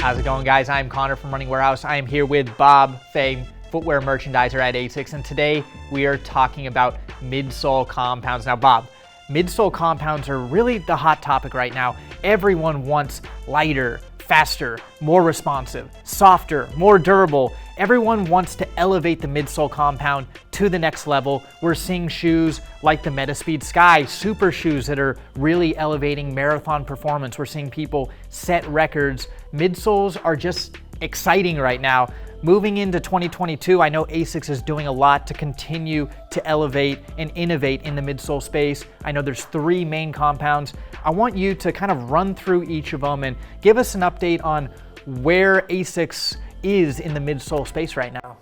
How's it going, guys? I'm Connor from Running Warehouse. I am here with Bob Fay, footwear merchandiser at ASICS, and today we are talking about Midsole Compounds. Now, Bob, Midsole Compounds are really the hot topic right now. Everyone wants lighter, faster, more responsive, softer, more durable. Everyone wants to elevate the midsole compound to the next level. We're seeing shoes like the Metaspeed Sky, super shoes that are really elevating marathon performance. We're seeing people set records. Midsoles are just exciting right now. Moving into 2022, I know ASICS is doing a lot to continue to elevate and innovate in the midsole space. I know there's 3 main compounds. I want you to kind of run through each of them and give us an update on where ASICS is in the midsole space right now.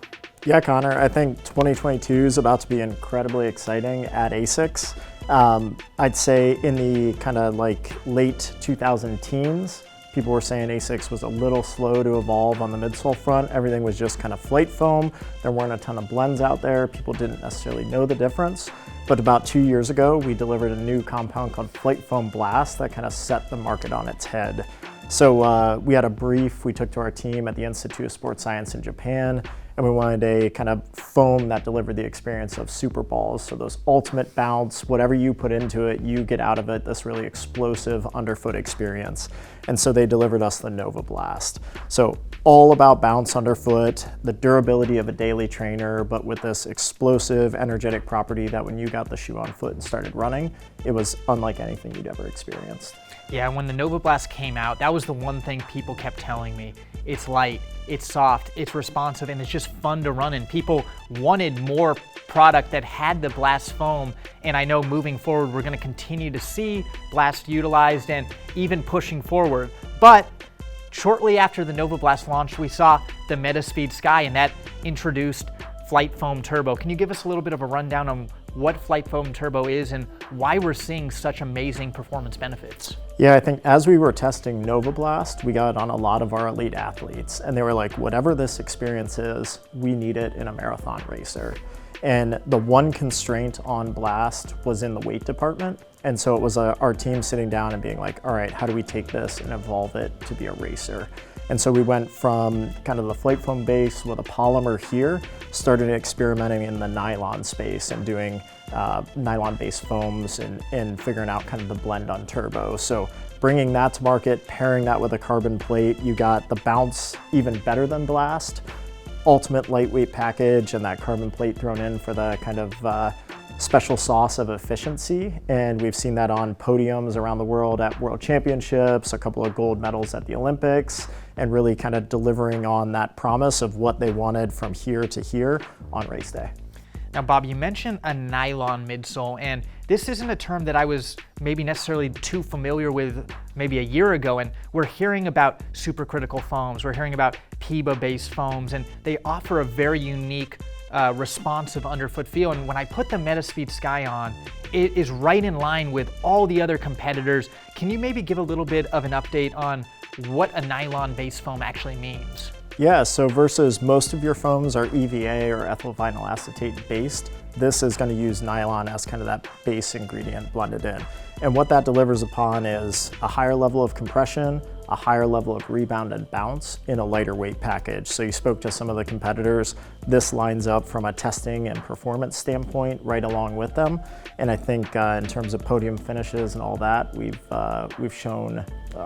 Yeah, Connor, I think 2022 is about to be incredibly exciting at ASICS. I'd say in the kind of like late 2010s, people were saying ASICS was a little slow to evolve on the midsole front. Everything was just kind of flight foam. There weren't a ton of blends out there. People didn't necessarily know the difference. But about 2 years ago, we delivered a new compound called Flight Foam Blast that kind of set the market on its head. So we had a brief we took to our team at the Institute of Sports Science in Japan, and we wanted a kind of foam that delivered the experience of super balls. So those ultimate bounce, whatever you put into it, you get out of it this really explosive underfoot experience. And so they delivered us the Nova Blast. So all about bounce underfoot, the durability of a daily trainer, but with this explosive, energetic property that when you got the shoe on foot and started running, it was unlike anything you'd ever experienced. Yeah, when the Nova Blast came out, that was the one thing people kept telling me. It's light, it's soft, it's responsive, and it's just fun to run in. People wanted more product that had the Blast foam, and I know moving forward, we're gonna continue to see Blast utilized and even pushing forward. But shortly after the Nova Blast launched, we saw the Metaspeed Sky, and that introduced Flight Foam Turbo. Can you give us a little bit of a rundown on what Flight Foam Turbo is and why we're seeing such amazing performance benefits? Yeah, I think as we were testing Nova Blast, we got it on a lot of our elite athletes, and they were like, whatever this experience is, we need it in a marathon racer. And the one constraint on Blast was in the weight department. And so it was our team sitting down and being like, all right, how do we take this and evolve it to be a racer? And so we went from kind of the flight foam base with a polymer here, started experimenting in the nylon space and doing nylon-based foams and figuring out kind of the blend on turbo. So bringing that to market, pairing that with a carbon plate, you got the bounce even better than Blast, ultimate lightweight package, and that carbon plate thrown in for the kind of special sauce of efficiency. And we've seen that on podiums around the world at World Championships, a couple of gold medals at the Olympics, and really kind of delivering on that promise of what they wanted from here to here on race day. Now, Bob, you mentioned a nylon midsole, and this isn't a term that I was maybe necessarily too familiar with maybe a year ago, and we're hearing about supercritical foams, we're hearing about PEBA-based foams, and they offer a very unique responsive underfoot feel. And when I put the Metaspeed Sky on, it is right in line with all the other competitors. Can you maybe give a little bit of an update on what a nylon-based foam actually means? Yeah, so versus most of your foams are EVA or ethyl vinyl acetate based, this is going to use nylon as kind of that base ingredient blended in. And what that delivers upon is a higher level of compression, a higher level of rebound and bounce in a lighter weight package. So you spoke to some of the competitors. This lines up from a testing and performance standpoint right along with them. And I think in terms of podium finishes and all that, we've shown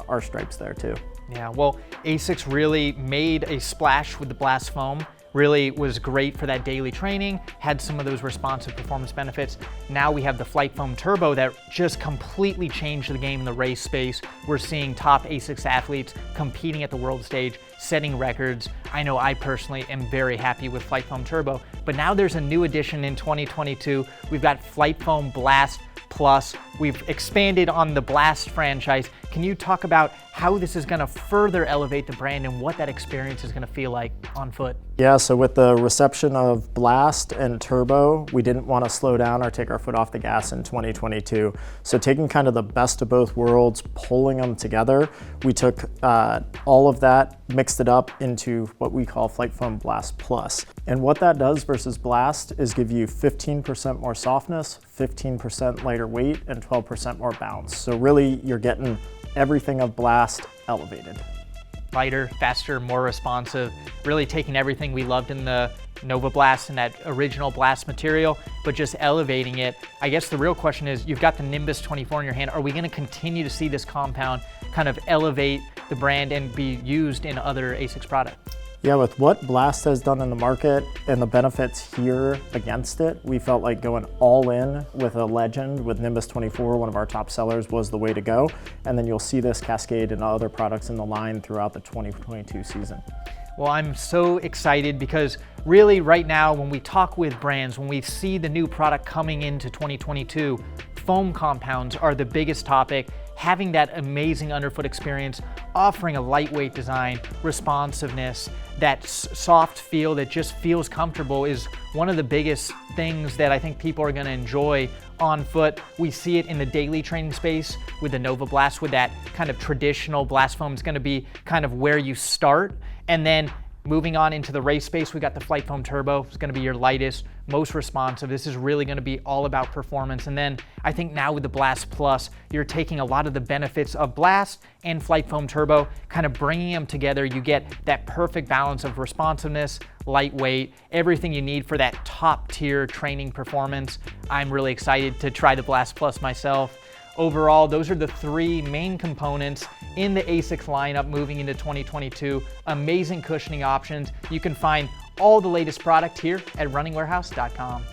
our stripes there too. Yeah, well, ASICS really made a splash with the Blast foam. Really was great for that daily training, had some of those responsive performance benefits. Now we have the Flight Foam Turbo that just completely changed the game in the race space. We're seeing top ASICS athletes competing at the world stage, setting records. I know I personally am very happy with Flight Foam Turbo, but now there's a new addition in 2022. We've got Flight Foam Blast Plus. We've expanded on the Blast franchise. Can you talk about how this is going to further elevate the brand and what that experience is going to feel like on foot? Yeah, so with the reception of Blast and Turbo, we didn't want to slow down or take our foot off the gas in 2022. So taking kind of the best of both worlds, pulling them together, we took all of that, mixed it up into what we call Flight Foam Blast Plus. And what that does versus Blast is give you 15% more softness, 15% lighter weight, and 12% more bounce. So really, you're getting everything of Blast elevated. lighter, faster, more responsive, really taking everything we loved in the Nova Blast and that original Blast material, but just elevating it. I guess the real question is, you've got the Nimbus 24 in your hand. Are we going to continue to see this compound kind of elevate the brand and be used in other ASICS products? Yeah, with what Blast has done in the market and the benefits here against it, we felt like going all in with a legend with Nimbus 24, one of our top sellers, was the way to go. And then you'll see this cascade into other products in the line throughout the 2022 season. Well, I'm so excited because really right now when we talk with brands, when we see the new product coming into 2022, foam compounds are the biggest topic. Having that amazing underfoot experience, offering a lightweight design, responsiveness, that soft feel that just feels comfortable is one of the biggest things that I think people are going to enjoy on foot. We see it in the daily training space with the Nova Blast, with that kind of traditional blast foam is going to be kind of where you start. And then moving on into the race space, we got the Flight Foam Turbo. It's going to be your lightest, most responsive. This is really going to be all about performance. And then I think now with the Blast Plus, you're taking a lot of the benefits of Blast and Flight Foam Turbo, kind of bringing them together. You get that perfect balance of responsiveness, lightweight, everything you need for that top tier training performance. I'm really excited to try the Blast Plus myself. Overall, those are the three main components in the ASICS lineup moving into 2022. Amazing cushioning options. You can find all the latest product here at runningwarehouse.com.